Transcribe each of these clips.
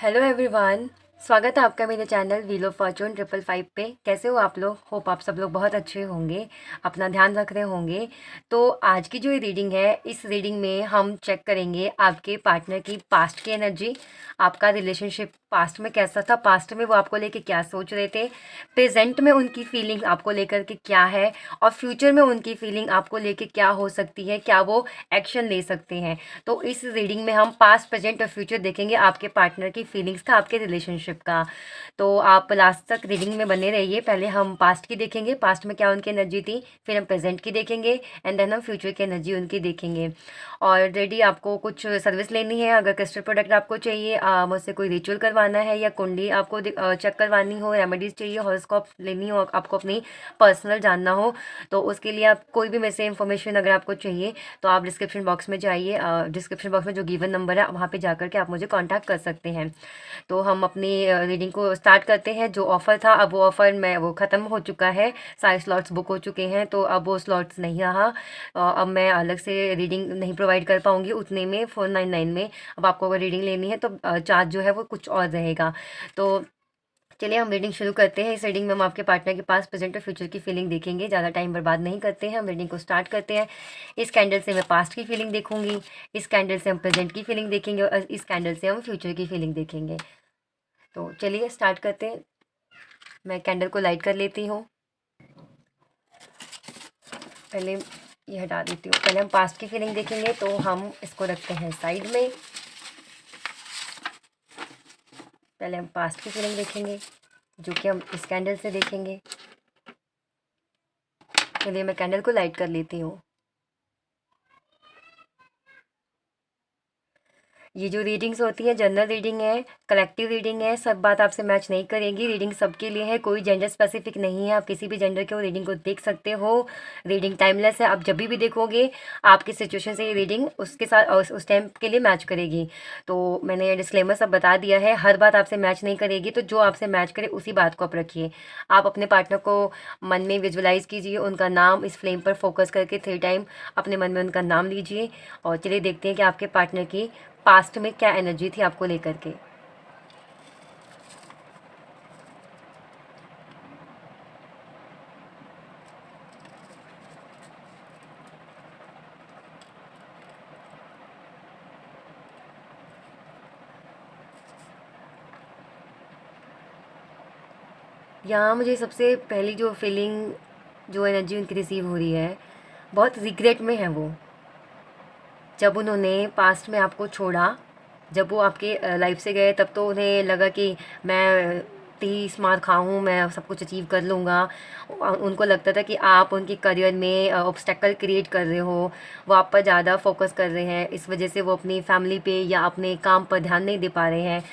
Hello everyone. स्वागत है आपका मेरे चैनल व्हील ऑफ फॉर्चून 555 पे। कैसे हो आप लोग? होप आप सब लोग बहुत अच्छे होंगे, अपना ध्यान रख रहे होंगे। तो आज की जो ये रीडिंग है, इस रीडिंग में हम चेक करेंगे आपके पार्टनर की पास्ट की एनर्जी, आपका रिलेशनशिप पास्ट में कैसा था, पास्ट में वो आपको लेके क्या सोच रहे थे, प्रेजेंट में उनकी फीलिंग आपको लेकर के क्या है, और फ्यूचर में उनकी फीलिंग आपको लेके क्या हो सकती है, क्या वो एक्शन ले सकते हैं। तो इस रीडिंग में हम पास्ट, प्रेजेंट और फ्यूचर देखेंगे आपके पार्टनर की फीलिंग्स का, आपके रिलेशनशिप का। तो आप लास्ट तक रीडिंग में बने रहिए। पहले हम पास्ट की देखेंगे, पास्ट में क्या उनकी एनर्जी थी, फिर हम प्रेजेंट की देखेंगे, एंड देन हम फ्यूचर की एनर्जी उनकी देखेंगे। ऑलरेडी आपको कुछ सर्विस लेनी है, अगर क्रिस्टल प्रोडक्ट आपको चाहिए, मुझसे कोई रिचुअल करवाना है, या कुंडली आपको चेक करवानी हो, रेमेडीज चाहिए, हॉरोस्कोप लेनी हो, आपको अपनी पर्सनल जानना हो, तो उसके लिए आप कोई भी मेरे से इन्फॉर्मेशन अगर आपको चाहिए तो आप डिस्क्रिप्शन बॉक्स में जाइए। डिस्क्रिप्शन बॉक्स में जो गिवन नंबर है वहाँ पे जाकर के आप मुझे कांटेक्ट कर सकते हैं। तो हम अपनी रीडिंग को स्टार्ट करते हैं। जो ऑफ़र था, अब वो ऑफ़र में वो ख़त्म हो चुका है, सारे स्लॉट्स बुक हो चुके हैं, तो अब वो स्लॉट्स नहीं रहा। अब मैं अलग से रीडिंग नहीं प्रोवाइड कर पाऊँगी उतने में, 499 में। अब आपको अगर रीडिंग लेनी है तो चार्ज जो है वो कुछ और रहेगा। तो चलिए हम रीडिंग शुरू करते हैं। इस रीडिंग में हम आपके पार्टनर के पास, प्रेजेंट और फ्यूचर की फीलिंग देखेंगे। ज़्यादा टाइम बर्बाद नहीं करते हैं, हम रीडिंग को स्टार्ट करते हैं। इस कैंडल से मैं पास्ट की फीलिंग देखूंगी, इस कैंडल से हम प्रेजेंट की फीलिंग देखेंगे, और इस कैंडल से हम फ्यूचर की फीलिंग देखेंगे। तो चलिए स्टार्ट करते हैं। मैं कैंडल को लाइट कर लेती हूँ। पहले ये हटा देती हूँ। पहले हम पास्ट की फीलिंग देखेंगे, तो हम इसको रखते हैं साइड में। पहले हम पास्ट की फीलिंग देखेंगे, जो कि हम इस कैंडल से देखेंगे। चलिए मैं कैंडल को लाइट कर लेती हूँ। ये जो रीडिंग्स होती हैं, जनरल रीडिंग है, कलेक्टिव रीडिंग है, सब बात आपसे मैच नहीं करेंगी। रीडिंग सबके लिए है, कोई जेंडर स्पेसिफिक नहीं है। आप किसी भी जेंडर के वो रीडिंग को देख सकते हो। रीडिंग टाइमलेस है, आप जब भी देखोगे आपकी सिचुएशन से ये रीडिंग उसके साथ उस टाइम के लिए मैच करेगी। तो मैंने ये डिस्क्लेमर सब बता दिया है, हर बात आपसे मैच नहीं करेगी, तो जो आपसे मैच करे उसी बात को आप रखिए। आप अपने पार्टनर को मन में विजुअलाइज कीजिए, उनका नाम इस फ्लेम पर फोकस करके 3 टाइम अपने मन में उनका नाम लीजिए, और चलिए देखते हैं कि आपके पार्टनर की पास्ट में क्या एनर्जी थी आपको लेकर के। यहाँ मुझे सबसे पहली जो फीलिंग, जो एनर्जी उनकी रिसीव हो रही है, बहुत रिग्रेट में है वो। जब उन्होंने पास्ट में आपको छोड़ा, जब वो आपके लाइफ से गए, तब तो उन्हें लगा कि मैं 30 मार खाऊँ, मैं सब कुछ अचीव कर लूँगा। उनको लगता था कि आप उनके करियर में ऑब्स्टेकल क्रिएट कर रहे हो, वो आप पर ज़्यादा फोकस कर रहे हैं, इस वजह से वो अपनी फैमिली पे या अपने काम पर ध्यान नहीं दे पा रहे हैं,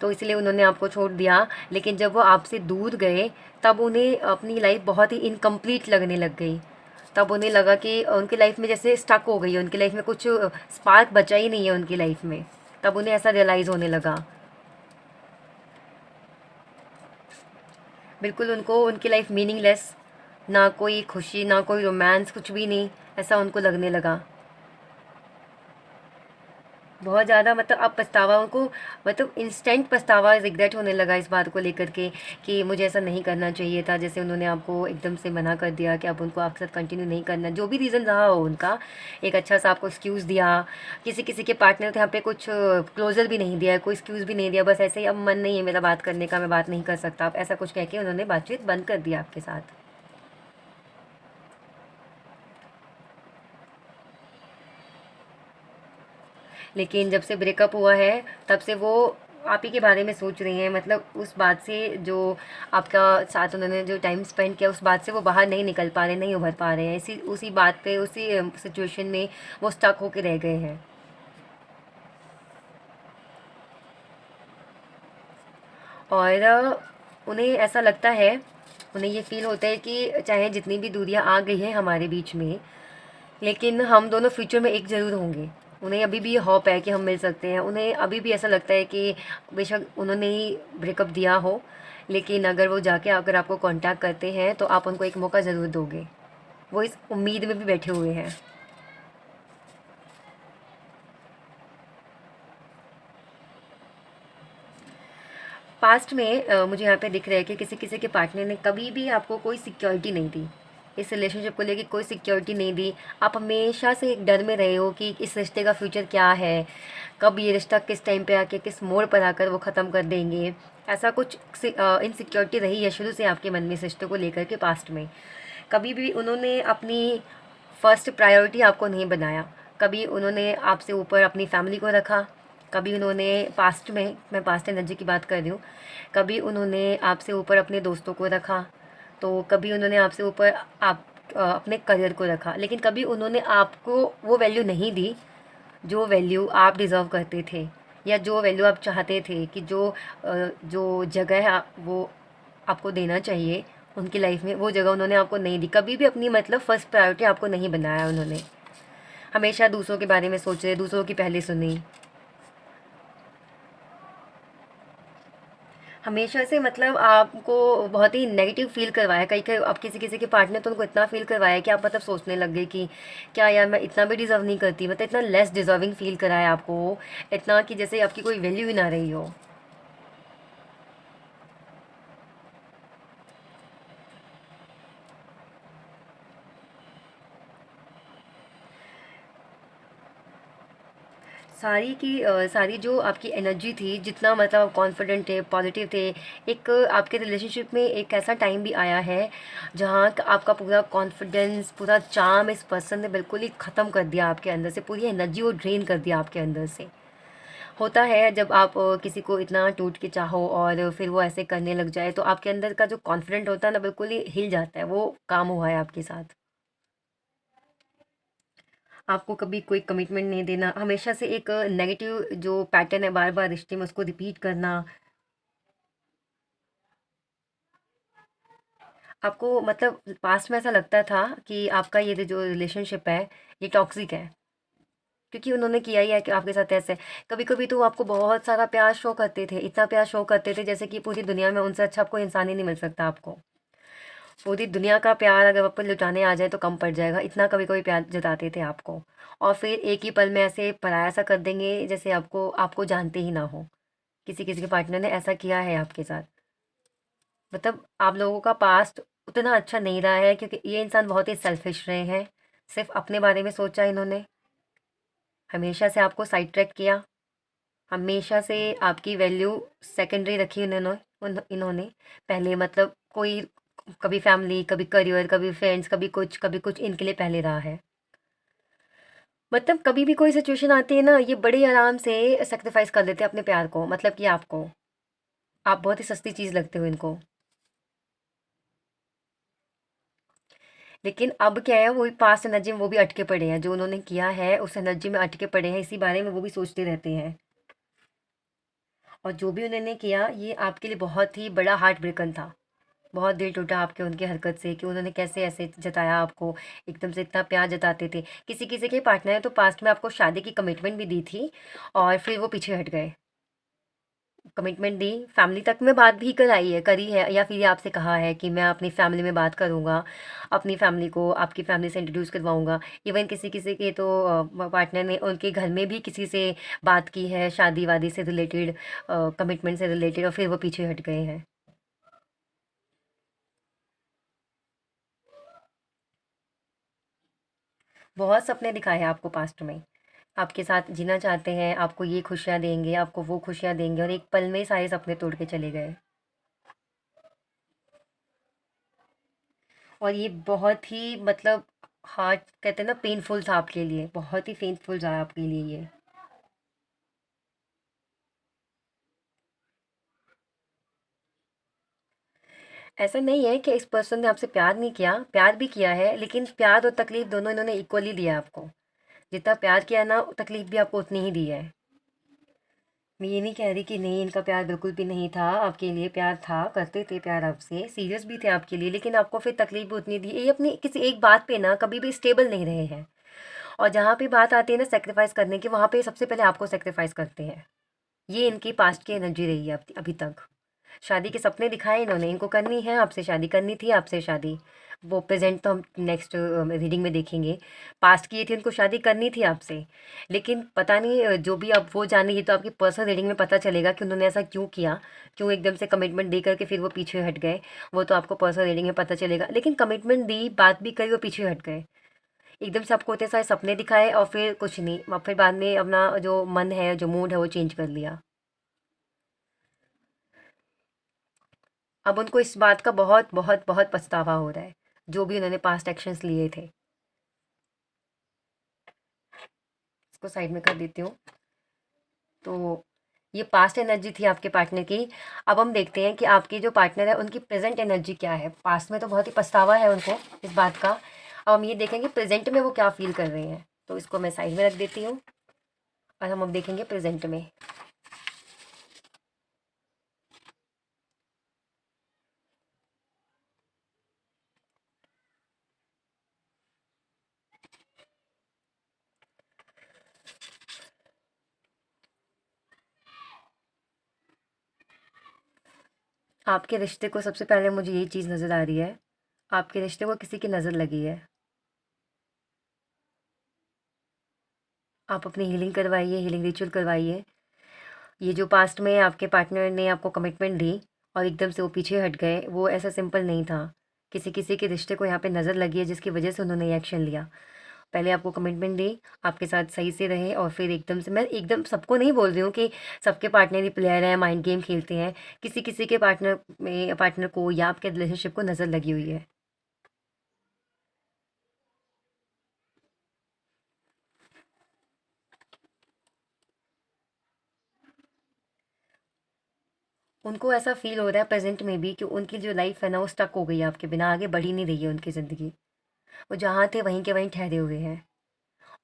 तो इसलिए उन्होंने आपको छोड़ दिया। लेकिन जब वो आपसे दूर गए, तब उन्हें अपनी लाइफ बहुत ही इनकम्प्लीट लगने लग गई। तब उन्हें लगा कि उनकी लाइफ में जैसे स्टक हो गई है, उनकी लाइफ में कुछ स्पार्क बचा ही नहीं है उनकी लाइफ में। तब उन्हें ऐसा रियलाइज़ होने लगा। बिल्कुल उनको उनकी लाइफ मीनिंगलेस, ना कोई खुशी, ना कोई रोमांस, कुछ भी नहीं, ऐसा उनको लगने लगा। बहुत ज़्यादा, मतलब अब पछतावा उनको, मतलब इंस्टेंट पछतावा, रिग्रेट होने लगा इस बात को लेकर के कि मुझे ऐसा नहीं करना चाहिए था। जैसे उन्होंने आपको एकदम से मना कर दिया कि अब उनको आपके साथ कंटिन्यू नहीं करना, जो भी रीज़न रहा हो उनका, एक अच्छा सा आपको एक्सक्यूज़ दिया। किसी किसी के पार्टनर थे यहाँ पे कुछ क्लोजर भी नहीं दिया, कोई एक्सक्यूज़ भी नहीं दिया, बस ऐसे ही अब मन नहीं है मेरा बात करने का, मैं बात नहीं कर सकता, आप ऐसा कुछ कह के उन्होंने बातचीत बंद कर दिया आपके साथ। लेकिन जब से ब्रेकअप हुआ है, तब से वो आप ही के बारे में सोच रही हैं। मतलब उस बात से, जो आपका साथ उन्होंने जो टाइम स्पेंड किया, उस बात से वो बाहर नहीं निकल पा रहे, नहीं उभर पा रहे हैं। इसी उसी बात पे, उसी सिचुएशन में वो स्टक होके रह गए हैं। और उन्हें ऐसा लगता है, उन्हें ये फ़ील होता है कि चाहे जितनी भी दूरियां आ गई हैं हमारे बीच में, लेकिन हम दोनों फ्यूचर में एक ज़रूर होंगे। उन्हें अभी भी होप है कि हम मिल सकते हैं। उन्हें अभी भी ऐसा लगता है कि बेशक उन्होंने ही ब्रेकअप दिया हो, लेकिन अगर वो जाके अगर आपको कांटेक्ट करते हैं तो आप उनको एक मौका ज़रूर दोगे। वो इस उम्मीद में भी बैठे हुए हैं। पास्ट में मुझे यहाँ पे दिख रहा है कि किसी किसी के पार्टनर ने कभी भी आपको कोई सिक्योरिटी नहीं दी, इस रिलेशनशिप को लेके कोई सिक्योरिटी नहीं दी। आप हमेशा से एक डर में रहे हो कि इस रिश्ते का फ्यूचर क्या है, कब ये रिश्ता किस टाइम पे आके किस मोड़ पर आकर वो ख़त्म कर देंगे। ऐसा कुछ इनसिक्योरिटी रही है शुरू से आपके मन में इस रिश्ते को लेकर के। पास्ट में कभी भी उन्होंने अपनी फर्स्ट प्रायोरिटी आपको नहीं बनाया, कभी उन्होंने आपसे ऊपर अपनी फैमिली को रखा, कभी उन्होंने पास्ट में, मैं पास्ट एनर्जी की बात कर रही हूँ, कभी उन्होंने आपसे ऊपर अपने दोस्तों को रखा, तो कभी उन्होंने आपसे ऊपर आप अपने करियर को रखा, लेकिन कभी उन्होंने आपको वो वैल्यू नहीं दी जो वैल्यू आप डिज़र्व करते थे, या जो वैल्यू आप चाहते थे कि जो जगह है वो आपको देना चाहिए उनकी लाइफ में, वो जगह उन्होंने आपको नहीं दी। कभी भी अपनी मतलब फ़र्स्ट प्रायोरिटी आपको नहीं बनाया उन्होंने, हमेशा दूसरों के बारे में सोचे, दूसरों की पहले सुनी, हमेशा से मतलब आपको बहुत ही नेगेटिव फ़ील करवाया। कई कई अब किसी किसी के पार्टनर तो उनको इतना फ़ील करवाया कि आप मतलब सोचने लग गए कि क्या यार मैं इतना भी डिज़र्व नहीं करती, मतलब इतना लेस डिज़र्विंग फ़ील कराया आपको, इतना कि जैसे आपकी कोई वैल्यू ही ना रही हो। सारी जो आपकी एनर्जी थी, जितना मतलब कॉन्फिडेंट थे, पॉजिटिव थे, एक आपके रिलेशनशिप में एक ऐसा टाइम भी आया है जहाँ आपका पूरा कॉन्फिडेंस, पूरा चार्म इस पर्सन ने बिल्कुल ही ख़त्म कर दिया आपके अंदर से, पूरी एनर्जी वो ड्रेन कर दिया आपके अंदर से। होता है जब आप किसी को इतना टूट के चाहो और फिर वो ऐसे करने लग जाए, तो आपके अंदर का जो कॉन्फिडेंट होता है ना, बिल्कुल ही हिल जाता है। वो काम हुआ है आपके साथ। आपको कभी कोई कमिटमेंट नहीं देना, हमेशा से एक नेगेटिव जो पैटर्न है बार बार रिश्ते में उसको रिपीट करना। आपको मतलब पास्ट में ऐसा लगता था कि आपका ये जो रिलेशनशिप है ये टॉक्सिक है, क्योंकि उन्होंने किया ही है कि आपके साथ ऐसे। कभी कभी तो वो आपको बहुत सारा प्यार शो करते थे, इतना प्यार शो करते थे जैसे कि पूरी दुनिया में उनसे अच्छा कोई इंसान ही नहीं मिल सकता आपको। पूरी दुनिया का प्यार अगर आप पर लुटाने आ जाए तो कम पड़ जाएगा, इतना कभी कभी प्यार जताते थे आपको। और फिर एक ही पल में ऐसे पराया सा कर देंगे जैसे आपको आपको जानते ही ना हो। किसी किसी के पार्टनर ने ऐसा किया है आपके साथ। मतलब आप लोगों का पास्ट उतना अच्छा नहीं रहा है, क्योंकि ये इंसान बहुत ही सेल्फिश रहे हैं। सिर्फ अपने बारे में सोचा इन्होंने, हमेशा से आपको साइड ट्रैक किया, हमेशा से आपकी वैल्यू सेकेंडरी रखी इन्होंने। पहले मतलब कोई, कभी फैमिली, कभी करियर, कभी फ्रेंड्स, कभी कुछ इनके लिए पहले रहा है। मतलब कभी भी कोई सिचुएशन आती है ना, ये बड़े आराम से सेक्रीफाइस कर देते हैं अपने प्यार को, मतलब कि आपको, आप बहुत ही सस्ती चीज़ लगते हो इनको। लेकिन अब क्या है, वही पास्ट एनर्जी में वो भी अटके पड़े हैं, जो उन्होंने किया है उस एनर्जी में अटके पड़े हैं, इसी बारे में वो भी सोचते रहते हैं। और जो भी उन्होंने किया ये आपके लिए बहुत ही बड़ा हार्ट ब्रेकन था। बहुत दिल टूटा आपके उनकी हरकत से, कि उन्होंने कैसे ऐसे जताया आपको, एकदम से इतना प्यार जताते थे। किसी किसी के पार्टनर ने तो पास्ट में आपको शादी की कमिटमेंट भी दी थी और फिर वो पीछे हट गए। कमिटमेंट दी, फैमिली तक में बात भी कराई है, करी है, या फिर ये आपसे कहा है कि मैं अपनी फैमिली में बात करूँगा, अपनी फैमिली को आपकी फैमिली से इंट्रोड्यूस करवाऊँगा। इवन किसी किसी के तो पार्टनर ने उनके घर में भी किसी से बात की है शादी वादी से रिलेटेड, कमिटमेंट से रिलेटेड, और फिर वो पीछे हट गए हैं। बहुत सपने दिखाए हैं आपको पास्ट में, आपके साथ जीना चाहते हैं, आपको ये खुशियाँ देंगे, आपको वो खुशियाँ देंगे, और एक पल में सारे सपने तोड़ के चले गए। और ये बहुत ही मतलब हार्ट, कहते हैं ना, पेनफुल था आपके लिए, बहुत ही पेनफुल रहा आपके लिए ये। ऐसा नहीं है कि इस पर्सन ने आपसे प्यार नहीं किया, प्यार भी किया है, लेकिन प्यार और तकलीफ दोनों इन्होंने इक्वली दिया आपको। जितना प्यार किया ना, तकलीफ भी आपको उतनी ही दी है। मैं ये नहीं कह रही कि नहीं, इनका प्यार बिल्कुल भी नहीं था आपके लिए, प्यार था, करते थे प्यार आपसे, सीरियस भी थे आपके लिए, लेकिन आपको फिर तकलीफ भी उतनी दी। ये अपनी किसी एक बात पे ना कभी भी स्टेबल नहीं रहे हैं। और जहाँ पे बात आती है ना सेक्रीफाइस करने की, वहाँ पे सबसे पहले आपको सेक्रीफाइस करते हैं। ये इनकी पास्ट की एनर्जी रही है अभी तक। शादी के सपने दिखाए इन्होंने, इनको करनी है आपसे शादी, करनी थी आपसे शादी। वो प्रेजेंट तो हम नेक्स्ट रीडिंग में देखेंगे। पास्ट की ये थी, उनको शादी करनी थी आपसे, लेकिन पता नहीं जो भी अब वो जाने, ये तो आपकी पर्सनल रीडिंग में पता चलेगा कि उन्होंने ऐसा क्यों किया, क्यों एकदम से कमिटमेंट दे करके फिर वो पीछे हट गए। वो तो आपको पर्सनल रीडिंग में पता चलेगा, लेकिन कमिटमेंट दी, बात भी करी, वो पीछे हट गए। एकदम से आपको इतने सारे सपने दिखाए और फिर कुछ नहीं, और फिर बाद में अपना जो मन है, जो मूड है, वो चेंज कर लिया। अब उनको इस बात का बहुत बहुत बहुत पछतावा हो रहा है, जो भी उन्होंने पास्ट एक्शंस लिए थे। इसको साइड में कर देती हूँ। तो ये पास्ट एनर्जी थी आपके पार्टनर की। अब हम देखते हैं कि आपके जो पार्टनर है उनकी प्रेजेंट एनर्जी क्या है। पास्ट में तो बहुत ही पछतावा है उनको इस बात का। अब हम ये देखेंगे प्रेजेंट में वो क्या फील कर रहे हैं। तो इसको मैं साइड में रख देती हूँ और हम अब देखेंगे प्रेजेंट में। आपके रिश्ते को सबसे पहले मुझे यही चीज़ नज़र आ रही है, आपके रिश्ते को किसी की नज़र लगी है। आप अपनी हीलिंग करवाइए, हीलिंग रिचुअल करवाइए। ये जो पास्ट में आपके पार्टनर ने आपको कमिटमेंट दी और एकदम से वो पीछे हट गए, वो ऐसा सिंपल नहीं था। किसी किसी के रिश्ते को यहाँ पे नज़र लगी है, जिसकी वजह से उन्होंने ये एक्शन लिया। पहले आपको कमिटमेंट दी, आपके साथ सही से रहे, और फिर एकदम से, मैं एकदम सबको नहीं बोल रही हूँ कि सबके पार्टनर ही प्लेयर हैं, माइंड गेम खेलते हैं। किसी किसी के पार्टनर को या आपके रिलेशनशिप को नज़र लगी हुई है। उनको ऐसा फ़ील हो रहा है प्रेज़ेंट में भी कि उनकी जो लाइफ़ है ना, वो स्टक हो गई है आपके बिना, आगे बढ़ ही नहीं रही है उनकी ज़िंदगी। वो जहाँ थे वहीं के वहीं ठहरे हुए हैं,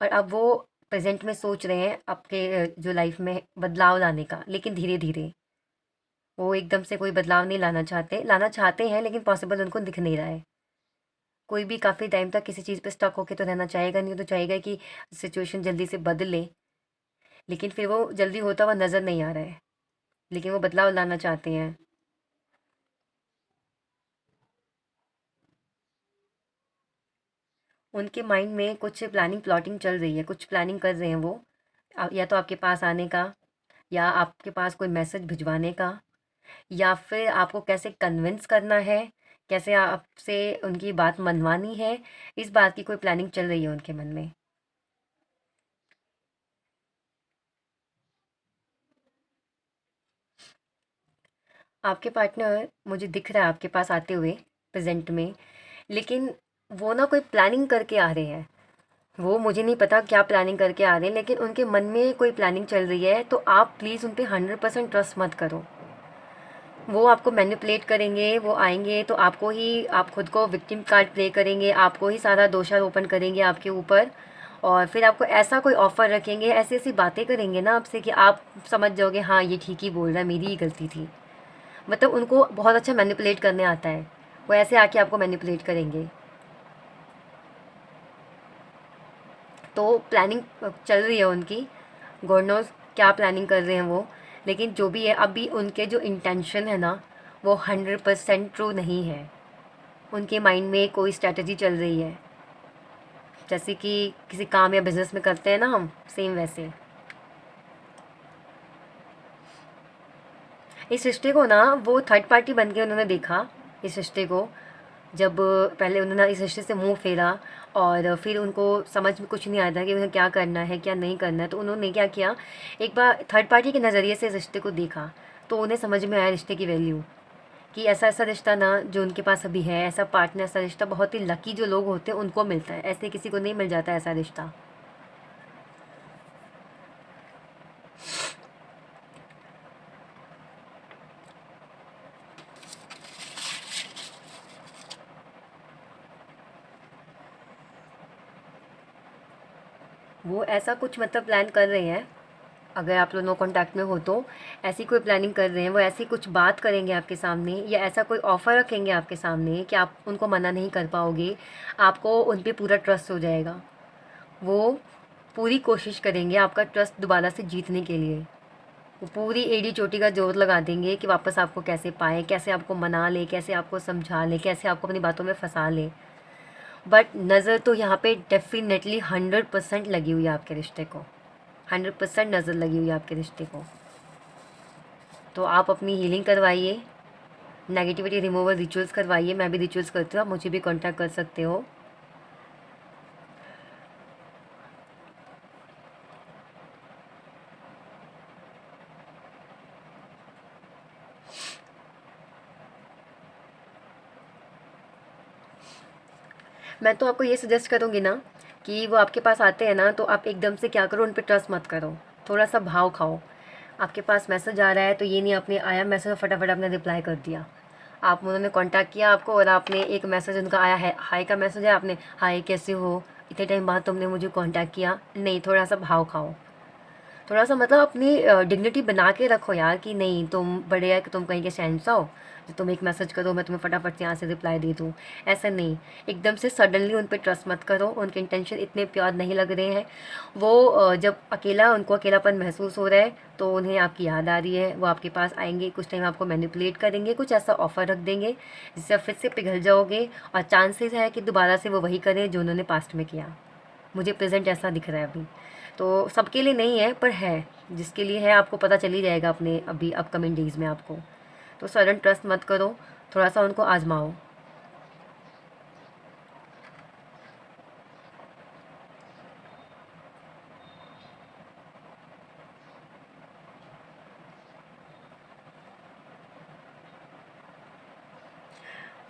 और अब वो प्रेज़ेंट में सोच रहे हैं आपके जो लाइफ़ में बदलाव लाने का, लेकिन धीरे-धीरे। वो एकदम से कोई बदलाव नहीं लाना चाहते हैं, लेकिन पॉसिबल उनको दिख नहीं रहा है। कोई भी काफ़ी टाइम तक किसी चीज़ पे स्टक होके तो रहना चाहेगा नहीं, वो तो चाहेगा कि सिचुएशन जल्दी से बदले, लेकिन फिर वो जल्दी होता हुआ नज़र नहीं आ रहा है, लेकिन वो बदलाव लाना चाहते हैं। उनके माइंड में कुछ प्लानिंग प्लॉटिंग चल रही है, कुछ प्लानिंग कर रहे हैं वो। या तो आपके पास आने का, या आपके पास कोई मैसेज भिजवाने का, या फिर आपको कैसे कन्विंस करना है, कैसे आपसे उनकी बात मनवानी है, इस बात की कोई प्लानिंग चल रही है उनके मन में। आपके पार्टनर मुझे दिख रहा है आपके पास आते हुए प्रेजेंट में, लेकिन वो ना कोई प्लानिंग करके आ रहे हैं। वो मुझे नहीं पता क्या प्लानिंग करके आ रहे हैं, लेकिन उनके मन में कोई प्लानिंग चल रही है। तो आप प्लीज़ उन पे 100% ट्रस्ट मत करो। वो आपको मैनिपुलेट करेंगे, वो आएंगे तो आपको ही, आप खुद को विक्टिम कार्ड प्ले करेंगे, आपको ही सारा दोषारोपण करेंगे आपके ऊपर, और फिर आपको ऐसा कोई ऑफ़र रखेंगे, ऐसी ऐसी बातें करेंगे ना आपसे कि आप समझ जाओगे हाँ ये ठीक ही बोल रहा है, मेरी ही गलती थी। मतलब उनको बहुत अच्छा मैनिपुलेट करने आता है। वो ऐसे आके आपको मैनिपुलेट करेंगे। तो प्लानिंग चल रही है उनकी, गॉड नोज़ क्या प्लानिंग कर रहे हैं वो। लेकिन जो भी है, अभी उनके जो इंटेंशन है ना, वो 100% ट्रू नहीं है। उनके माइंड में कोई स्ट्रैटेजी चल रही है, जैसे कि किसी काम या बिजनेस में करते हैं ना हम, सेम वैसे। इस रिश्ते को ना वो थर्ड पार्टी बन के उन्होंने देखा, इस रिश्ते को। जब पहले उन्होंने इस रिश्ते से मुंह फेरा, और फिर उनको समझ में कुछ नहीं आया था कि उन्हें क्या करना है क्या नहीं करना है, तो उन्होंने क्या किया, एक बार थर्ड पार्टी के नज़रिए से इस रिश्ते को देखा। तो उन्हें समझ में आया रिश्ते की वैल्यू, कि ऐसा ऐसा रिश्ता ना जो उनके पास अभी है, ऐसा पार्टनर, ऐसा रिश्ता बहुत ही लकी जो लोग होते हैं उनको मिलता है, ऐसे किसी को नहीं मिल जाता ऐसा रिश्ता। वो ऐसा कुछ मतलब प्लान कर रहे हैं, अगर आप लोग नो कॉन्टैक्ट में हो तो ऐसी कोई प्लानिंग कर रहे हैं। वो ऐसी कुछ बात करेंगे आपके सामने, या ऐसा कोई ऑफ़र रखेंगे आपके सामने कि आप उनको मना नहीं कर पाओगे, आपको उन पे पूरा ट्रस्ट हो जाएगा। वो पूरी कोशिश करेंगे आपका ट्रस्ट दोबारा से जीतने के लिए। वो पूरी एड़ी चोटी का जोर लगा देंगे कि वापस आपको कैसे पाए, कैसे आपको मना ले, कैसे आपको समझा ले, कैसे आपको अपनी बातों में फंसा ले। बट नज़र तो यहाँ पे डेफिनेटली 100% लगी हुई है आपके रिश्ते को, 100% नज़र लगी हुई है आपके रिश्ते को। तो आप अपनी हीलिंग करवाइए, नेगेटिविटी रिमूवल रिचुअल्स करवाइए। मैं भी रिचुअल्स करती हूँ, आप मुझे भी कांटेक्ट कर सकते हो। मैं तो आपको ये सजेस्ट करूँगी ना कि वो आपके पास आते हैं ना, तो आप एकदम से क्या करो, उन पे ट्रस्ट मत करो, थोड़ा सा भाव खाओ। आपके पास मैसेज आ रहा है तो ये नहीं आपने आया मैसेज और फटाफट आपने रिप्लाई कर दिया। आप उन्होंने कांटेक्ट किया आपको और आपने एक मैसेज उनका आया है, हाय का मैसेज है, आपने हाय कैसे हो, इतने टाइम बाद तुमने मुझे कांटेक्ट किया। नहीं, थोड़ा सा भाव खाओ, थोड़ा सा मतलब अपनी डिग्निटी बना के रखो यार, कि नहीं तुम बड़े है कि तुम कहीं के शहंशाह हो, जो तुम एक मैसेज करो मैं तुम्हें फटाफट से यहाँ से रिप्लाई दे दूँ। ऐसा नहीं, एकदम से सडनली उन पर ट्रस्ट मत करो, उनके इंटेंशन इतने प्योर नहीं लग रहे हैं। वो जब उनको अकेलापन महसूस हो रहा है तो उन्हें आपकी याद आ रही है, वो आपके पास आएंगे, कुछ टाइम आपको मैनिपुलेट करेंगे, कुछ ऐसा ऑफर रख देंगे जिससे आप फिर से पिघल जाओगे, और चांसेस है कि दोबारा से वो वही करें जो उन्होंने पास्ट में किया। मुझे प्रेजेंट ऐसा दिख रहा है अभी। तो सबके लिए नहीं है पर है, जिसके लिए है आपको पता चल ही जाएगा अपने अभी अपकमिंग डेज़ में आपको। तो सडन ट्रस्ट मत करो, थोड़ा सा उनको आजमाओ।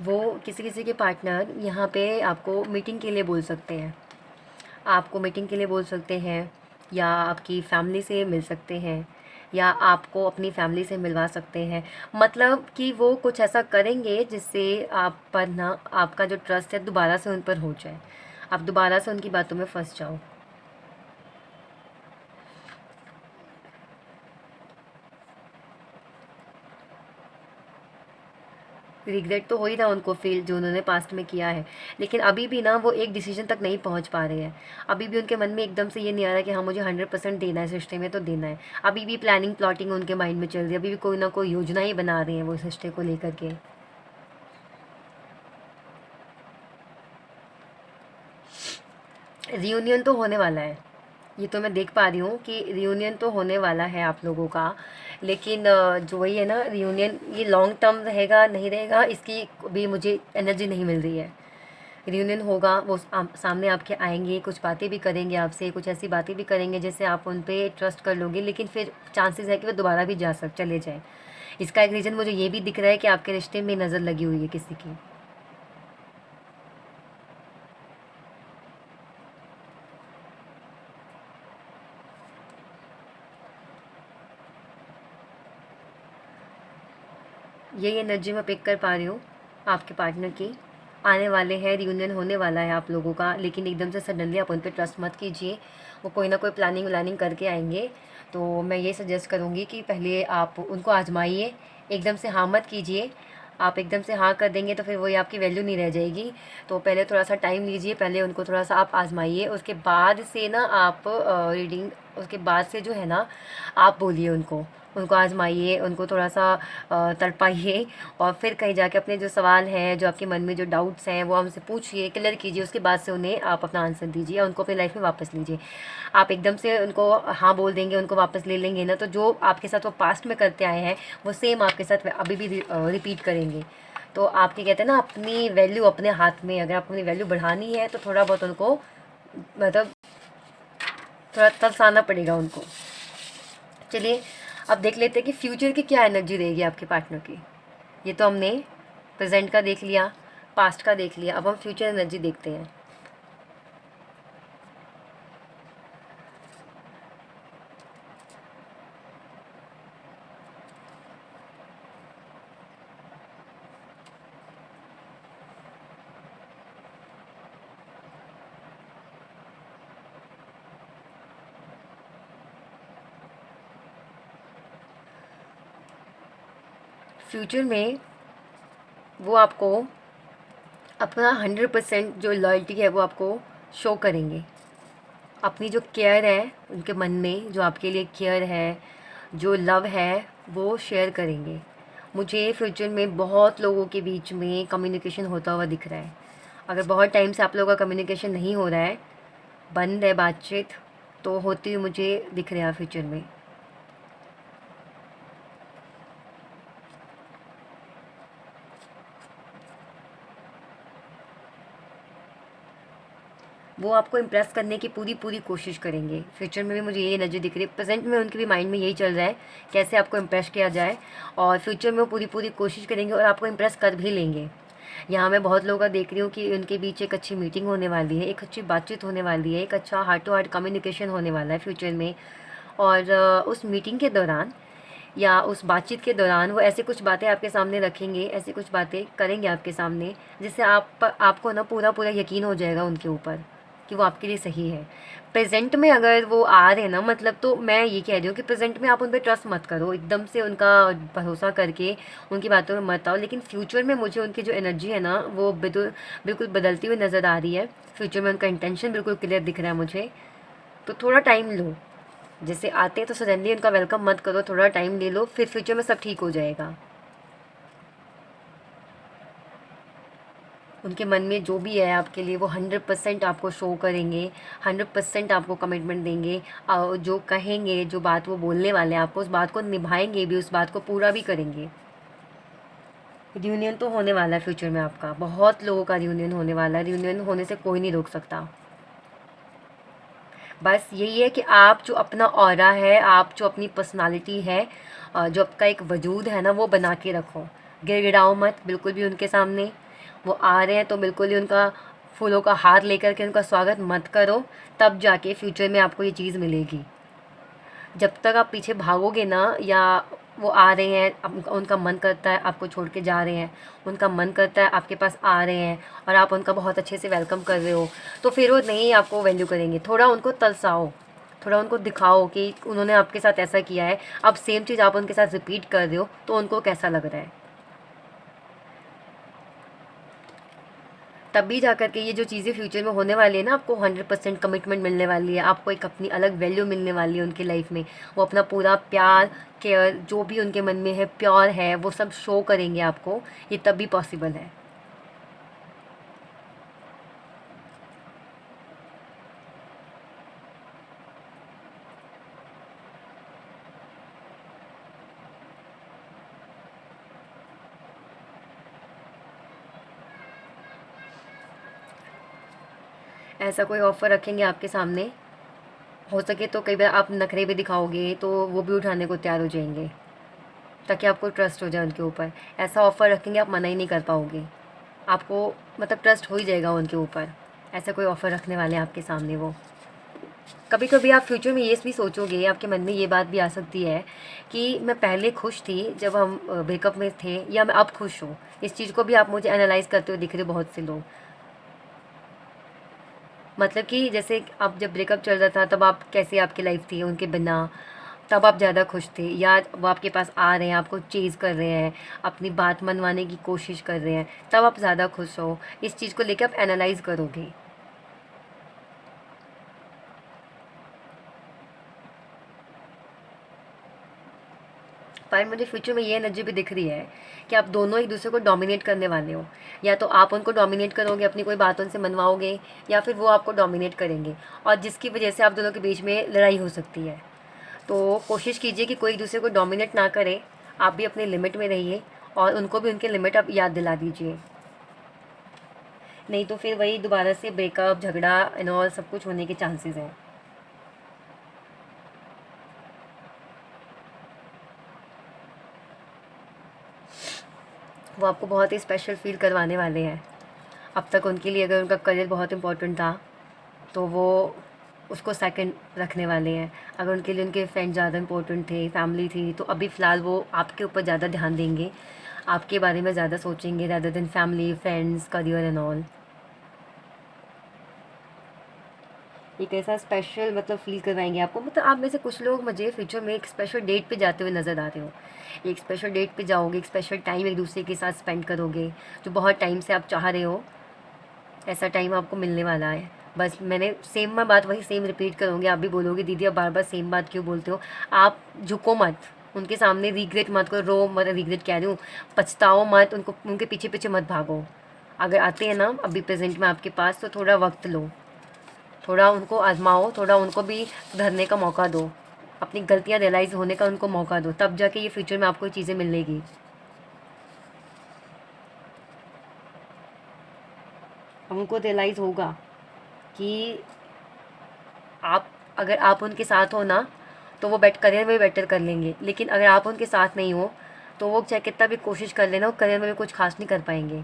वो किसी किसी के पार्टनर यहाँ पे आपको मीटिंग के लिए बोल सकते हैं, आपको मीटिंग के लिए बोल सकते हैं, या आपकी फैमिली से मिल सकते हैं, या आपको अपनी फैमिली से मिलवा सकते हैं। मतलब कि वो कुछ ऐसा करेंगे जिससे आप पर ना आपका जो ट्रस्ट है दोबारा से उन पर हो जाए, आप दोबारा से उनकी बातों में फंस जाओ। रिग्रेट तो हो ही रहा उनको फील जो उन्होंने पास्ट में किया है, लेकिन अभी भी ना वो एक डिसीजन तक नहीं पहुंच पा रहे हैं। अभी भी उनके मन में एकदम से ये नहीं आ रहा कि हाँ मुझे 100% देना है, इस रिश्ते में तो देना है। अभी भी प्लानिंग प्लॉटिंग उनके माइंड में चल रही है, अभी भी कोई ना कोई योजना ही बना रहे हैं वो इस रिश्ते को लेकर के। रियूनियन तो होने वाला है, ये तो मैं देख पा रही हूँ कि रियूनियन तो होने वाला है आप लोगों का। लेकिन जो वही है ना, रियूनियन ये लॉन्ग टर्म रहेगा नहीं रहेगा इसकी भी मुझे एनर्जी नहीं मिल रही है। रियूनियन होगा, वो सामने आपके आएंगे, कुछ बातें भी करेंगे आपसे, कुछ ऐसी बातें भी करेंगे जिससे आप उन पे ट्रस्ट कर लोगे, लेकिन फिर चांसेस है कि वो दोबारा भी चले जाए। इसका एक रीज़न मुझे ये भी दिख रहा है कि आपके रिश्ते में नज़र लगी हुई है किसी की। यही एनर्जी मैं पिक कर पा रही हूँ आपके पार्टनर की। आने वाले हैं, रियूनियन होने वाला है आप लोगों का, लेकिन एकदम से सडनली आप उन पर ट्रस्ट मत कीजिए। वो कोई ना कोई प्लानिंग व्लानिंग करके आएंगे। तो मैं ये सजेस्ट करूँगी कि पहले आप उनको आजमाइए, एकदम से हाँ मत कीजिए। आप एकदम से हाँ कर देंगे तो फिर वही आपकी वैल्यू नहीं रह जाएगी। तो पहले थोड़ा सा टाइम लीजिए, पहले उनको थोड़ा सा आप आजमाइए, उसके बाद से ना आप रीडिंग, उसके बाद से जो है ना आप बोलिए उनको, उनको आजमाइए, उनको थोड़ा सा तड़पाइए, और फिर कहीं जाके अपने जो सवाल हैं, जो आपके मन में जो डाउट्स हैं वो हमसे पूछिए, क्लियर कीजिए। उसके बाद से उन्हें आप अपना आंसर दीजिए, उनको अपनी लाइफ में वापस लीजिए। आप एकदम से उनको हाँ बोल देंगे, उनको वापस ले लेंगे ना, तो जो आपके साथ वो पास्ट में करते आए हैं वो सेम आपके साथ अभी भी रिपीट करेंगे। तो आपके कहते हैं ना अपनी वैल्यू अपने हाथ में, अगर आपको अपनी वैल्यू बढ़ानी है तो थोड़ा बहुत उनको मतलब थोड़ा तरसाना पड़ेगा उनको। चलिए अब देख लेते हैं कि फ्यूचर की क्या एनर्जी रहेगी आपके पार्टनर की। ये तो हमने प्रेजेंट का देख लिया, पास्ट का देख लिया, अब हम फ्यूचर एनर्जी देखते हैं। फ्यूचर में वो आपको अपना 100% जो लॉयल्टी है वो आपको शो करेंगे। अपनी जो केयर है उनके मन में, जो आपके लिए केयर है, जो लव है वो शेयर करेंगे। मुझे फ्यूचर में बहुत लोगों के बीच में कम्युनिकेशन होता हुआ दिख रहा है। अगर बहुत टाइम से आप लोगों का कम्युनिकेशन नहीं हो रहा है, बंद है बातचीत, तो होती हुई मुझे दिख रहा है फ्यूचर में। वो आपको इम्प्रेस करने की पूरी पूरी कोशिश करेंगे। फ्यूचर में भी मुझे ये एनर्जी दिख रही है। प्रेजेंट में उनके भी माइंड में यही चल रहा है कैसे आपको इम्प्रेस किया जाए, और फ्यूचर में वो पूरी पूरी कोशिश करेंगे और आपको इम्प्रेस कर भी लेंगे। यहाँ मैं बहुत लोगों का देख रही हूँ कि उनके बीच एक अच्छी मीटिंग होने वाली है, एक अच्छी बातचीत होने वाली है, एक अच्छा हार्ट टू हार्ट कम्युनिकेशन होने वाला है फ्यूचर में। और उस मीटिंग के दौरान या उस बातचीत के दौरान वो ऐसे कुछ बातें आपके सामने रखेंगे, ऐसी कुछ बातें करेंगे आपके सामने, जिससे आपको ना पूरा पूरा यकीन हो जाएगा उनके ऊपर कि वो आपके लिए सही है। प्रेजेंट में अगर वो आ रहे हैं ना, मतलब तो मैं ये कह रही हूँ कि प्रेजेंट में आप उन पर ट्रस्ट मत करो, एकदम से उनका भरोसा करके उनकी बातों में मत आओ। लेकिन फ्यूचर में मुझे उनकी जो एनर्जी है ना, वो बिल्कुल बदलती हुई नज़र आ रही है। फ्यूचर में उनका इंटेंशन बिल्कुल क्लियर दिख रहा है मुझे। तो थोड़ा टाइम लो, जैसे आते हैं तो सडनली उनका वेलकम मत करो, थोड़ा टाइम ले लो, फिर फ्यूचर में सब ठीक हो जाएगा। उनके मन में जो भी है आपके लिए वो 100% आपको शो करेंगे, 100% आपको कमिटमेंट देंगे। जो कहेंगे, जो बात वो बोलने वाले हैं आपको, उस बात को निभाएंगे भी, उस बात को पूरा भी करेंगे। रियूनियन तो होने वाला है फ्यूचर में आपका, बहुत लोगों का रियूनियन होने वाला है। रियूनियन होने से कोई नहीं रोक सकता। बस यही है कि आप जो अपना ऑरा है, आप जो अपनी पर्सनालिटी है, जो आपका एक वजूद है ना, वो बना के रखो। गिड़गिड़ाओ मत बिल्कुल भी उनके सामने। वो आ रहे हैं तो बिल्कुल ही उनका फूलों का हार लेकर के उनका स्वागत मत करो, तब जाके फ्यूचर में आपको ये चीज़ मिलेगी। जब तक आप पीछे भागोगे ना, या वो आ रहे हैं, उनका मन करता है आपको छोड़ के जा रहे हैं, उनका मन करता है आपके पास आ रहे हैं और आप उनका बहुत अच्छे से वेलकम कर रहे हो, तो फिर वो नहीं आपको वैल्यू करेंगे। थोड़ा उनको तरसाओ, थोड़ा उनको दिखाओ कि उन्होंने आपके साथ ऐसा किया है, अब सेम चीज़ आप उनके साथ रिपीट कर रहे हो, तो उनको कैसा लग रहा है। तभी जा कर के ये जो चीज़ें फ्यूचर में होने वाली है ना, आपको 100% कमिटमेंट मिलने वाली है, आपको एक अपनी अलग वैल्यू मिलने वाली है उनकी लाइफ में। वो अपना पूरा प्यार, केयर, जो भी उनके मन में है, प्योर है, वो सब शो करेंगे आपको। ये तभी पॉसिबल है। ऐसा कोई ऑफ़र रखेंगे आपके सामने, हो सके तो कई बार आप नखरे भी दिखाओगे तो वो भी उठाने को तैयार हो जाएंगे, ताकि आपको ट्रस्ट हो जाए उनके ऊपर। ऐसा ऑफ़र रखेंगे आप मना ही नहीं कर पाओगे, आपको मतलब ट्रस्ट हो ही जाएगा उनके ऊपर। ऐसा कोई ऑफ़र रखने वाले हैं आपके सामने वो। कभी कभी आप फ्यूचर में ये भी सोचोगे, आपके मन में ये बात भी आ सकती है कि मैं पहले खुश थी जब हम ब्रेकअप में थे, या मैं अब खुश हूँ। इस चीज़ को भी आप मुझे एनालाइज करते हुए दिख रहे हो बहुत से लोग। मतलब कि जैसे अब जब ब्रेकअप चल रहा था तब आप कैसे, आपकी लाइफ थी उनके बिना, तब आप ज़्यादा खुश थे, या वो आपके पास आ रहे हैं, आपको चेज़ कर रहे हैं, अपनी बात मनवाने की कोशिश कर रहे हैं, तब आप ज़्यादा खुश हो। इस चीज़ को लेकर आप एनालाइज करोगे। पर मुझे फ्यूचर में ये एनर्जी भी दिख रही है कि आप दोनों एक दूसरे को डोमिनेट करने वाले हो। या तो आप उनको डोमिनेट करोगे, अपनी कोई बात उनसे मनवाओगे, या फिर वो आपको डोमिनेट करेंगे, और जिसकी वजह से आप दोनों के बीच में लड़ाई हो सकती है। तो कोशिश कीजिए कि कोई एक दूसरे को डोमिनेट ना करे, आप भी अपने लिमिट में रहिए और उनको भी उनके लिमिट आप याद दिला दीजिए। नहीं तो फिर वही दोबारा से ब्रेकअप, झगड़ा एंड ऑल सब कुछ होने के चांसेस हैं। वो आपको बहुत ही स्पेशल फील करवाने वाले हैं। अब तक उनके लिए अगर उनका करियर बहुत इम्पोर्टेंट था, तो वो उसको सेकंड रखने वाले हैं। अगर उनके लिए उनके फ्रेंड ज़्यादा इम्पोर्टेंट थे, फैमिली थी, तो अभी फ़िलहाल वो आपके ऊपर ज़्यादा ध्यान देंगे, आपके बारे में ज़्यादा सोचेंगे rather than family, friends, career and all. एक ऐसा स्पेशल मतलब फ़ील करवाएंगे आपको। मतलब आप में से कुछ लोग मुझे फ्यूचर में एक स्पेशल डेट पे जाते हुए नज़र आ रहे हो। एक स्पेशल डेट पे जाओगे, एक स्पेशल टाइम एक दूसरे के साथ स्पेंड करोगे, जो बहुत टाइम से आप चाह रहे हो। ऐसा टाइम आपको मिलने वाला है। बस मैंने सेम, मैं बात वही सेम रिपीट करूँगी, आप भी बोलोगे दीदी अब बार बार सेम बात क्यों बोलते हो। आप झुको मत, उनके सामने रिग्रेट मत करो, रो मत, रिग्रेट कह रही हूँ, पछताओ मत, उनको उनके पीछे पीछे मत भागो। अगर आते हैं ना अभी प्रेजेंट में आपके पास, तो थोड़ा वक्त लो, थोड़ा उनको आजमाओ, थोड़ा उनको भी सुधरने का मौका दो, अपनी गलतियाँ रियलाइज़ होने का उनको मौका दो, तब जाके ये फ्यूचर में आपको ये चीज़ें मिलेगी। उनको रियलाइज़ होगा कि आप, अगर आप उनके साथ हो ना तो वो करियर में बेटर कर लेंगे, लेकिन अगर आप उनके साथ नहीं हो तो वो चाहे कितना भी कोशिश कर लेना, वो करियर में भी कुछ खास नहीं कर पाएंगे।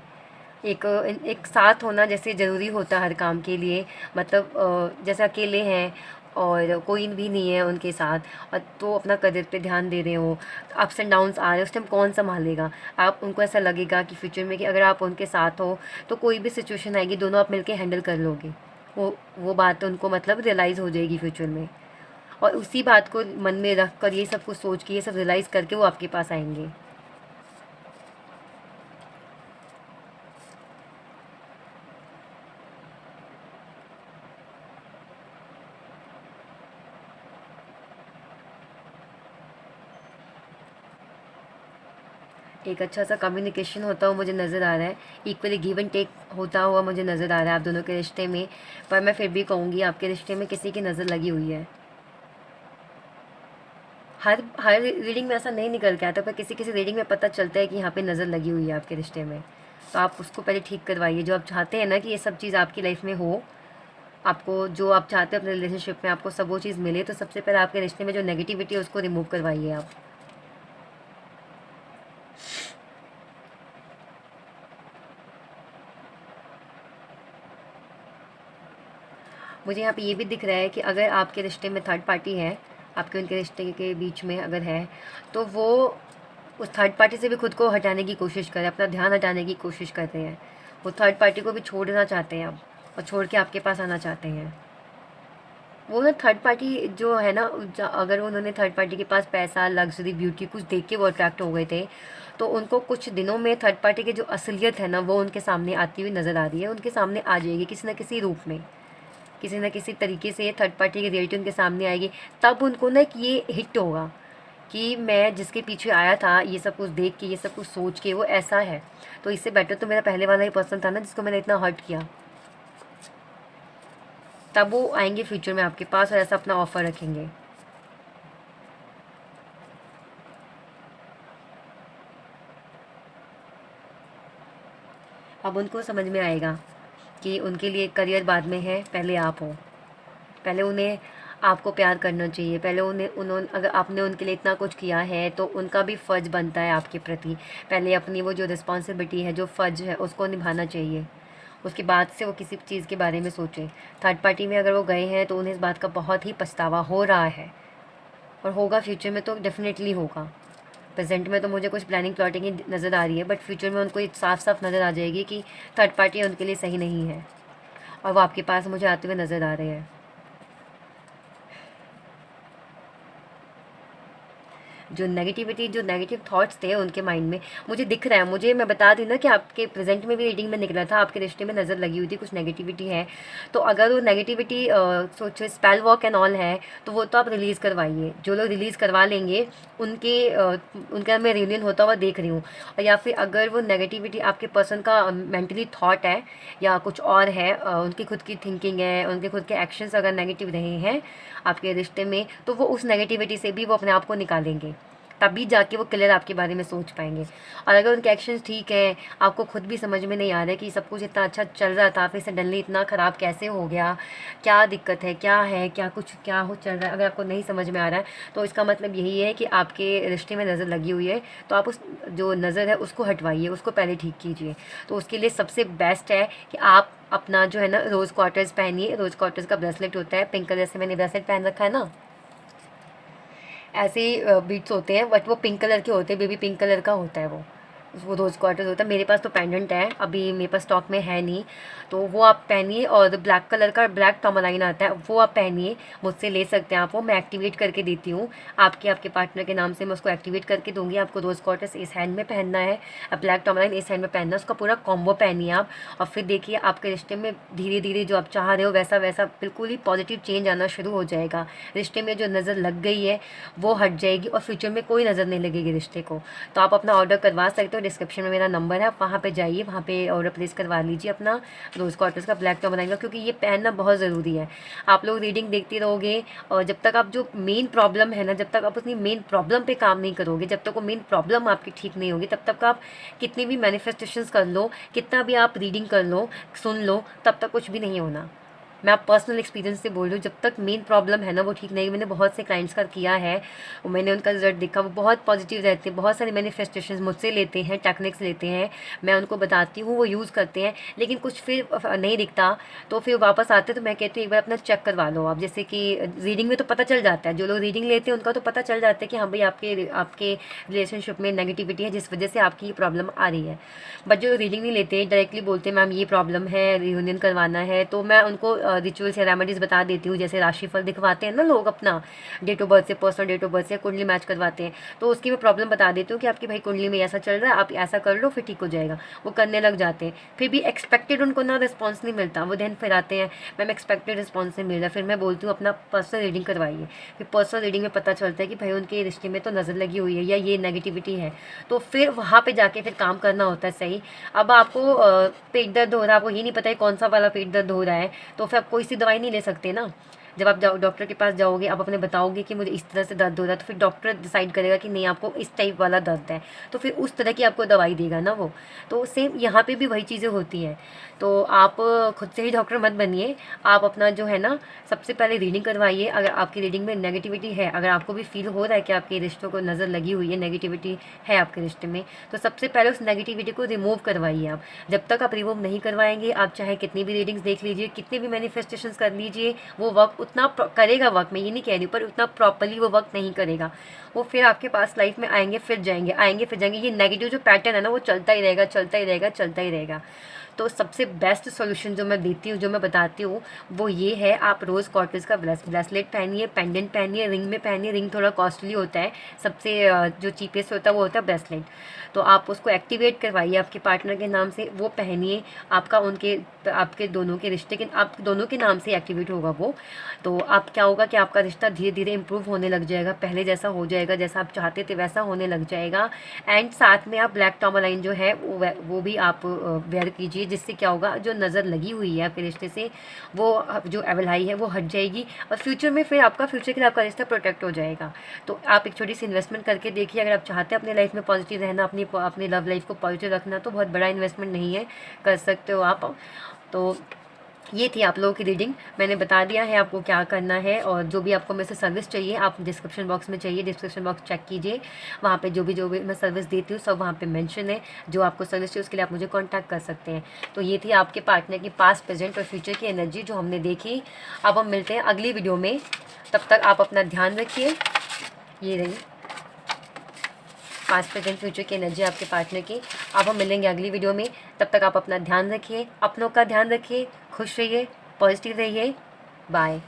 एक एक साथ होना जैसे ज़रूरी होता है हर काम के लिए, मतलब जैसे अकेले हैं और कोई भी नहीं है उनके साथ, और तो अपना करियर पे ध्यान दे रहे हो, अप्स एंड डाउन्स आ रहे हैं, उस टाइम कौन संभालेगा। आप उनको ऐसा लगेगा कि फ्यूचर में कि अगर आप उनके साथ हो तो कोई भी सिचुएशन आएगी दोनों आप मिलके हैंडल कर लोगे। वो बात उनको मतलब रियलाइज़ हो जाएगी फ्यूचर में, और उसी बात को मन में रख कर, ये सब कुछ सोच के, ये सब रियलाइज़ करके वो आपके पास आएंगे। एक अच्छा सा कम्युनिकेशन होता हुआ मुझे नज़र आ रहा है, इक्वली गिव एंड टेक होता हुआ मुझे नज़र आ रहा है आप दोनों के रिश्ते में। पर मैं फिर भी कहूँगी आपके रिश्ते में किसी की नज़र लगी हुई है। हर रीडिंग में ऐसा नहीं निकल के आता, पर किसी किसी रीडिंग में पता चलता है कि यहाँ पे नज़र लगी हुई है आपके रिश्ते में। तो आप उसको पहले ठीक करवाइए, जो आप चाहते हैं ना कि ये सब चीज़ आपकी लाइफ में हो, आपको जो आप चाहते हो अपने रिलेशनशिप में, आपको सब वो चीज़ मिले, तो सबसे पहले आपके रिश्ते में जो नेगेटिविटी है उसको रिमूव करवाइए आप। मुझे यहाँ पे ये भी दिख रहा है कि अगर आपके रिश्ते में थर्ड पार्टी है, आपके उनके रिश्ते के बीच में अगर है, तो वो उस थर्ड पार्टी से भी खुद को हटाने की कोशिश कर रहे हैं, अपना ध्यान हटाने की कोशिश कर रहे हैं। वो थर्ड पार्टी को भी छोड़ना चाहते हैं अब, और छोड़ के आपके पास आना चाहते हैं। वो ना थर्ड पार्टी जो है ना, अगर उन्होंने थर्ड पार्टी के पास पैसा, लग्जरी, ब्यूटी कुछ देख के वो अट्रैक्ट हो गए थे, तो उनको कुछ दिनों में थर्ड पार्टी की जो असलियत है ना वो उनके सामने आती हुई नज़र आ रही है, उनके सामने आ जाएगी किसी न किसी रूप में, किसी न किसी तरीके से ये थर्ड पार्टी की रियलिटी उनके सामने आएगी। तब उनको ना एक ये हिट होगा कि मैं जिसके पीछे आया था, ये सब कुछ देख के, ये सब कुछ सोच के, वो ऐसा है, तो इससे बेटर तो मेरा पहले वाला ही पर्सन था ना जिसको मैंने इतना हर्ट किया। तब वो आएंगे फ्यूचर में आपके पास और ऐसा अपना ऑफ़र रखेंगे। अब उनको समझ में आएगा कि उनके लिए करियर बाद में है, पहले आप हो। पहले उन्हें आपको प्यार करना चाहिए, पहले उन्होंने अगर आपने उनके लिए इतना कुछ किया है तो उनका भी फ़र्ज़ बनता है आपके प्रति। पहले अपनी वो जो रिस्पॉन्सिबिलिटी है, जो फ़र्ज़ है, उसको निभाना चाहिए। उसके बाद से वो किसी चीज़ के बारे में सोचें। थर्ड पार्टी में अगर वो गए हैं तो उन्हें इस बात का बहुत ही पछतावा हो रहा है, और होगा फ्यूचर में तो डेफ़िनेटली होगा। प्रेजेंट में तो मुझे कुछ प्लानिंग प्लॉटिंग ही नज़र आ रही है, बट फ्यूचर में उनको ये साफ साफ नज़र आ जाएगी कि थर्ड पार्टी उनके लिए सही नहीं है, और वो आपके पास मुझे आते हुए नज़र आ रहे हैं। जो नेगेटिविटी, जो नेगेटिव थॉट्स थे उनके माइंड में, मुझे दिख रहा है, मुझे, मैं बता दी ना कि आपके प्रेजेंट में भी रीडिंग में निकला था, आपके रिश्ते में नज़र लगी हुई थी, कुछ नेगेटिविटी है। तो अगर वो नेगेटिविटी सोचो स्पेल वॉक एंड ऑल है, तो वो तो आप रिलीज़ करवाइए। जो लोग रिलीज़ करवा लेंगे उनका मैं रियूनियन होता हुआ देख रही हूँ। और या फिर अगर वो नेगेटिविटी आपके पर्सन का मेंटली थॉट है या कुछ और है, उनकी खुद की थिंकिंग है, उनके खुद के एक्शंस अगर नेगेटिव रहे हैं आपके रिश्ते में, तो वो उस नेगेटिविटी से भी वो अपने आप को निकालेंगे, तभी जाके वो क्लियर आपके बारे में सोच पाएंगे। और अगर उनके एक्शंस ठीक हैं, आपको खुद भी समझ में नहीं आ रहा है कि सब कुछ इतना अच्छा चल रहा था, फिर सडनली इतना ख़राब कैसे हो गया, क्या दिक्कत है, क्या है, क्या हो चल रहा है, अगर आपको नहीं समझ में आ रहा है, तो इसका मतलब यही है कि आपके रिश्ते में नज़र लगी हुई है। तो आप उस जो नज़र है उसको हटवाइए, उसको पहले ठीक कीजिए। तो उसके लिए सबसे बेस्ट है कि आप अपना जो है ना रोज़ क्वार्टर्स पहनिए। रोज़ क्वार्टर्स का ब्रेसलेट होता है पिंक कलर से, मैंने ब्रेसलेट पहन रखा है ना, ऐसे बीट्स होते हैं, बट वो पिंक कलर के होते हैं, बेबी पिंक कलर का होता है वो। वो रोज़ क्वार्टर्स होता है। मेरे पास तो पेंडेंट है, अभी मेरे पास स्टॉक में है नहीं, तो वो आप पहनिए। और ब्लैक कलर का ब्लैक टर्मलाइन आता है, वो आप पहनिए, मुझसे ले सकते हैं आप। वो मैं एक्टिवेट करके देती हूँ आपके पार्टनर के नाम से, मैं उसको एक्टिवेट करके दूँगी। आपको रोज़ क्वार्टर्स इस हैंड में पहनना है, ब्लैक टर्मलाइन इस हैंड में पहनना है, उसका पूरा कॉम्बो पहनिए आप। और फिर देखिए आपके रिश्ते में धीरे धीरे जो आप चाह रहे हो वैसा वैसा बिल्कुल ही पॉजिटिव चेंज आना शुरू हो जाएगा। रिश्ते में जो नज़र लग गई है वो हट जाएगी और फ्यूचर में कोई नज़र नहीं लगेगी रिश्ते को। तो आप अपना ऑर्डर करवा सकते हो, डिस्क्रिप्शन में मेरा नंबर है, आप वहाँ पे जाइए, वहाँ पे ऑर्डर प्लेस करवा लीजिए अपना रोज़ क्वार्टर्स का ब्लैक टर्मलाइन का, क्योंकि ये पहनना बहुत ज़रूरी है। आप लोग रीडिंग देखते रहोगे और जब तक आप जो मेन प्रॉब्लम है ना, जब तक आप अपनी मेन प्रॉब्लम पे काम नहीं करोगे, जब तक वो मेन प्रॉब्लम आपकी ठीक नहीं होगी, तब तक आप कितनी भी मैनिफेस्टेशंस कर लो, कितना भी आप रीडिंग कर लो, सुन लो, तब तक कुछ भी नहीं होना। मैं आप पर्सनल एक्सपीरियंस से बोल रही हूँ, जब तक मेन प्रॉब्लम है ना वो ठीक नहीं। मैंने बहुत से क्लाइंट्स का किया है, मैंने उनका रिजल्ट देखा, वो बहुत पॉजिटिव रहते हैं, बहुत सारे मैनिफेस्टेशंस मुझसे लेते हैं, टेक्निक्स लेते हैं, मैं उनको बताती हूँ, वो यूज़ करते हैं, लेकिन कुछ फिर नहीं दिखता, तो फिर वापस आते, तो मैं कहती हूँ एक बार अपना चेक करवा लो आप। जैसे कि रीडिंग में तो पता चल जाता है, जो लोग रीडिंग लेते हैं उनका तो पता चल जाता है कि हाँ भाई आपके रिलेशनशिप में नेगेटिविटी है, जिस वजह से आपकी ये प्रॉब्लम आ रही है। बट जो रीडिंग नहीं लेते, डायरेक्टली बोलते हैं मैम ये प्रॉब्लम है, रियूनियन करवाना है, तो मैं उनको रिचुअल्स या रेमेडीज़ बता देती हूँ। जैसे राशिफल दिखवाते हैं ना लोग अपना डेट ऑफ बर्थ से, पर्सनल डेट ऑफ बर्थ से कुंडली मैच करवाते हैं, तो उसकी मैं प्रॉब्लम बता देती हूँ कि आपकी भाई कुंडली में ऐसा चल रहा है, आप ऐसा कर लो फिर ठीक हो जाएगा। वो करने लग जाते हैं, फिर भी एक्सपेक्टेड उनको ना रिस्पॉन्स नहीं मिलता, वो देन फिर आते हैं मैम एक्सपेक्टेड रिस्पॉन्स नहीं मिल रहा, फिर मैं बोलती हूँ अपना पर्सनल रीडिंग करवाइए। फिर पर्सनल रीडिंग में पता चलता है कि भाई उनके रिश्ते में तो नज़र लगी हुई है या ये नेगेटिविटी है, तो फिर वहाँ पे जाके फिर काम करना होता है सही। अब आपको पेट दर्द हो रहा है, आपको ये नहीं पता है कौन सा वाला पेट दर्द हो रहा है, तो फिर आप कोई सी दवाई नहीं ले सकते ना। जब आप डॉक्टर के पास जाओगे, आप अपने बताओगे कि मुझे इस तरह से दर्द हो रहा है, तो फिर डॉक्टर डिसाइड करेगा कि नहीं आपको इस टाइप वाला दर्द है, तो फिर उस तरह की आपको दवाई देगा ना वो। तो सेम यहाँ पे भी वही चीज़ें होती हैं। तो आप खुद से ही डॉक्टर मत बनिए, आप अपना जो है ना सबसे पहले रीडिंग करवाइए। अगर आपकी रीडिंग में नेगेटिविटी है, अगर आपको भी फील हो रहा है कि आपके रिश्तों को नज़र लगी हुई है, नेगेटिविटी है आपके रिश्ते में, तो सबसे पहले उस नेगेटिविटी को रिमूव करवाइए आप। जब तक आप रिमूव नहीं करवाएंगे, आप चाहे कितनी भी रीडिंग्स देख लीजिए, कितने भी मैनिफेस्टेशंस कर लीजिए, वो वर्क उतना करेगा, वर्क मैं ये नहीं कह रही हूँ, पर उतना प्रॉपरली वो वर्क नहीं करेगा। वो फिर आपके पास लाइफ में आएंगे फिर जाएंगे, आएंगे फिर जाएंगे, ये नेगेटिव जो पैटर्न है ना वो चलता ही रहेगा, चलता ही रहेगा, चलता ही रहेगा। तो सबसे बेस्ट सोल्यूशन जो मैं देती हूँ, जो मैं बताती हूँ, वो ये है, आप रोज़ क्वार्टर्स का ब्रेसलेट पहनिए, पेंडेंट पहनिए, रिंग में पहनिए। रिंग थोड़ा कॉस्टली होता है, सबसे जो चीपेस्ट होता है वो होता है ब्रेसलेट। तो आप उसको एक्टिवेट करवाइए आपके पार्टनर के नाम से, वो पहनिए, आपका आपके दोनों के रिश्ते के, आप दोनों के नाम से एक्टिवेट होगा वो। तो आप क्या होगा कि आपका रिश्ता धीरे धीरे इंप्रूव होने लग जाएगा, पहले जैसा हो जाएगा, जैसा आप चाहते थे वैसा होने लग जाएगा। एंड साथ में आप ब्लैक टर्मलाइन जो है वो भी आप वेयर कीजिए, जिससे क्या होगा, जो नज़र लगी हुई है आपके रिश्ते से, वो जो एवलाई है वो हट जाएगी, और फ्यूचर में फिर आपका फ्यूचर के लिए आपका रिश्ता प्रोटेक्ट हो जाएगा। तो आप एक छोटी सी इन्वेस्टमेंट करके देखिए, अगर आप चाहते हैं अपनी लाइफ में पॉजिटिव रहना, अपनी लव लाइफ को पॉजिटिव रखना, तो बहुत बड़ा इन्वेस्टमेंट नहीं है, कर सकते हो आप। तो ये थी आप लोगों की रीडिंग, मैंने बता दिया है आपको क्या करना है। और जो भी आपको मेरे से सर्विस चाहिए, आप डिस्क्रिप्शन बॉक्स में चाहिए, डिस्क्रिप्शन बॉक्स चेक कीजिए, वहाँ पे जो भी मैं सर्विस देती हूँ सब वहाँ पे मेंशन है। जो आपको सर्विस चाहिए उसके लिए आप मुझे कांटेक्ट कर सकते हैं। तो ये थी आपके पार्टनर की पास्ट, प्रेजेंट और फ्यूचर की एनर्जी जो हमने देखी। अब हम मिलते हैं अगली वीडियो में, तब तक आप अपना ध्यान रखिए। ये रही पास्ट प्रेजेंट फ्यूचर की एनर्जी आपके पार्टनर की। अब हम मिलेंगे अगली वीडियो में, तब तक आप अपना ध्यान रखिए, अपनों का ध्यान रखिए, खुश रहिए, पॉजिटिव रहिए। बाय।